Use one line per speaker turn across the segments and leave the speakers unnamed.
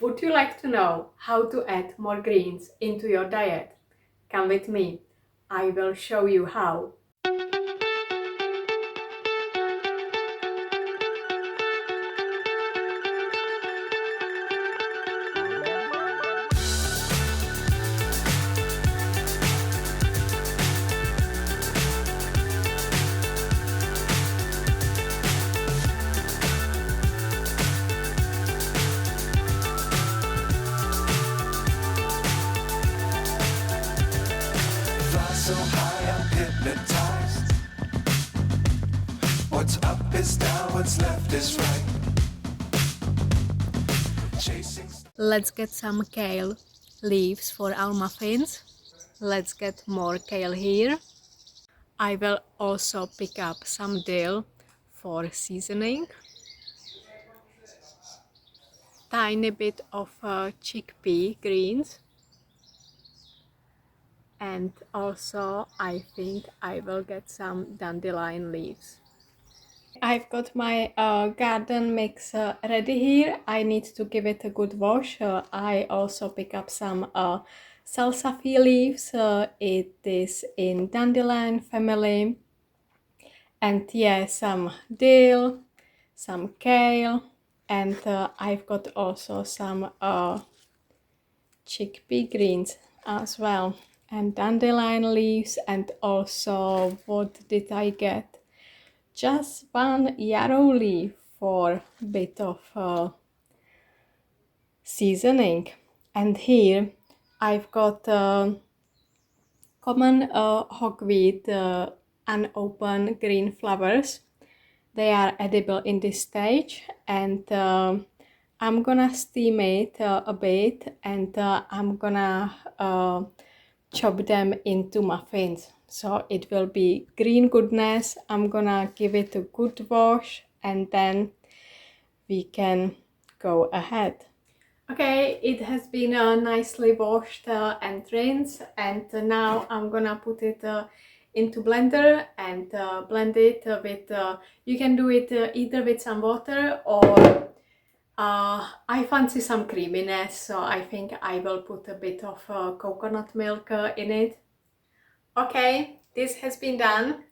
Would you like to know how to add more greens into your diet? Come with me. I will show you how.
So high, I'm hypnotized. What's up is down, what's left is right. Chasing.
Let's get some kale leaves for our muffins. Let's get more kale here. I will also pick up some dill for seasoning. Tiny bit of chickpea greens. And also I think I will get some dandelion leaves. I've got my garden mix ready here. I need to give it a good wash. I also pick up some Salsify leaves. It is in Dandelion family. And yeah, some dill, some kale, and I've got also some chickpea greens as well, and dandelion leaves, and also what did I get? Just one yarrow leaf for a bit of seasoning. And here I've got common hogweed unopened green flowers. They are edible in this stage, and I'm gonna steam it a bit, and I'm gonna chop them into muffins. So it will be green goodness. I'm gonna give it a good wash, and then we can go ahead. Okay, it has been nicely washed and rinsed, and now I'm gonna put it into blender and blend it with, you can do it either with some water or I fancy some creaminess, so I think I will put a bit of coconut milk in it. Okay, this has been done,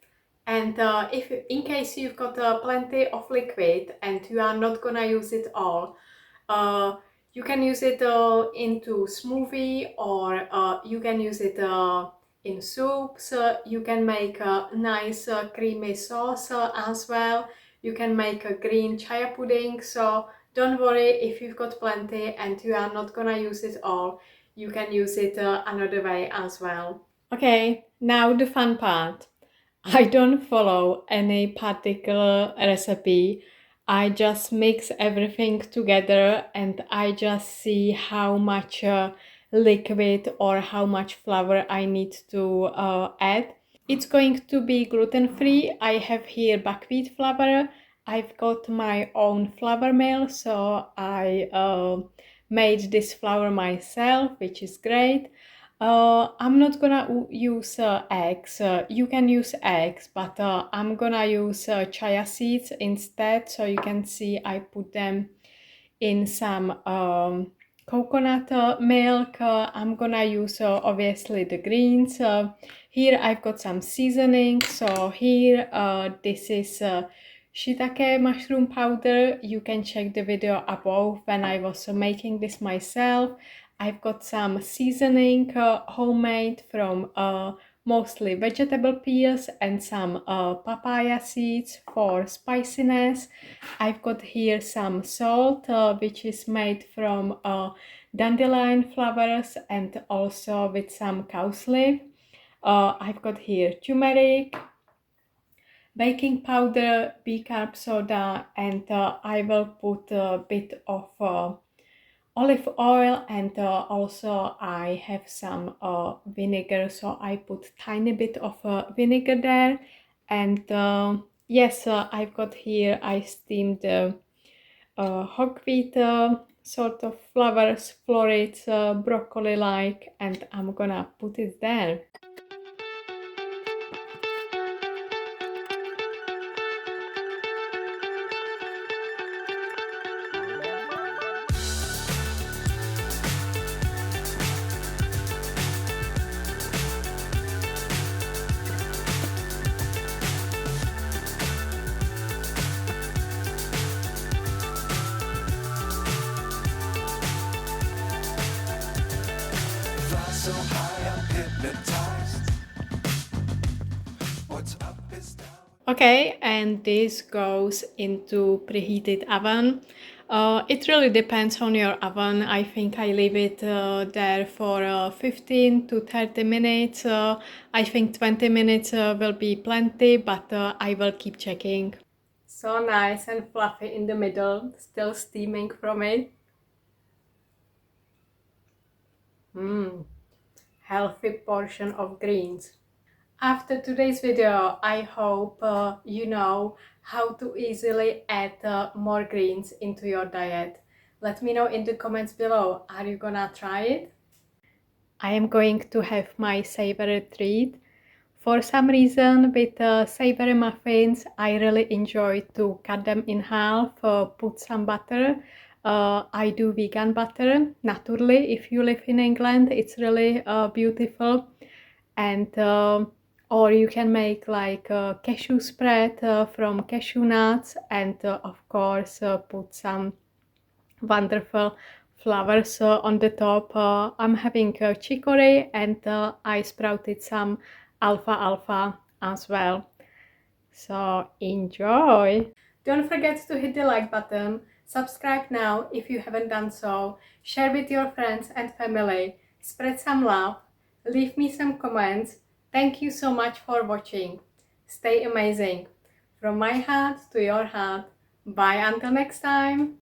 and if in case you've got plenty of liquid and you are not gonna use it all, you can use it into smoothie, or you can use it in soups. You can make a nice creamy sauce as well. You can make a green chia pudding, so don't worry if you've got plenty and you are not gonna use it all. You can use it another way as well. Okay, now the fun part. I don't follow any particular recipe. I just mix everything together and I just see how much liquid or how much flour I need to add. It's going to be gluten-free. I have here buckwheat flour. I've got my own flour mill, so I made this flour myself, which is great. I'm not gonna use eggs. You can use eggs, but I'm gonna use chia seeds instead. So you can see I put them in some coconut milk. I'm gonna use obviously the greens. Here I've got some seasoning. So here this is shiitake mushroom powder. You can check the video above when I was making this myself. I've got some seasoning homemade from mostly vegetable peels and some papaya seeds for spiciness. I've got here some salt which is made from dandelion flowers and also with some cow's leaf. I've got here turmeric, baking powder, bicarb soda, and I will put a bit of olive oil, and also I have some vinegar, so I put tiny bit of vinegar there. And yes, I've got here, I steamed hogweed sort of flowers, florets, broccoli like, and I'm gonna put it there.
so high I'm hypnotized. What's up is down.
Okay, and this goes into preheated oven. It really depends on your oven. I think I leave it there for 15 to 30 minutes. I think 20 minutes will be plenty, but I will keep checking. So nice and fluffy in the middle, still steaming from it. Healthy portion of greens. After today's video, I hope you know how to easily add more greens into your diet. Let me know in the comments below. Are you gonna try it? I am going to have my savory treat. For some reason, with savory muffins, I really enjoy to cut them in half, put some butter. I do vegan butter, naturally. If you live in England, it's really beautiful. And or you can make like a cashew spread from cashew nuts, and of course put some wonderful flowers on the top. I'm having chicory, and I sprouted some alfalfa as well. So enjoy! Don't forget to hit the like button, subscribe now if you haven't done so, share with your friends and family, spread some love, leave me some comments. Thank you so much for watching. Stay amazing. From my heart to your heart. Bye until next time.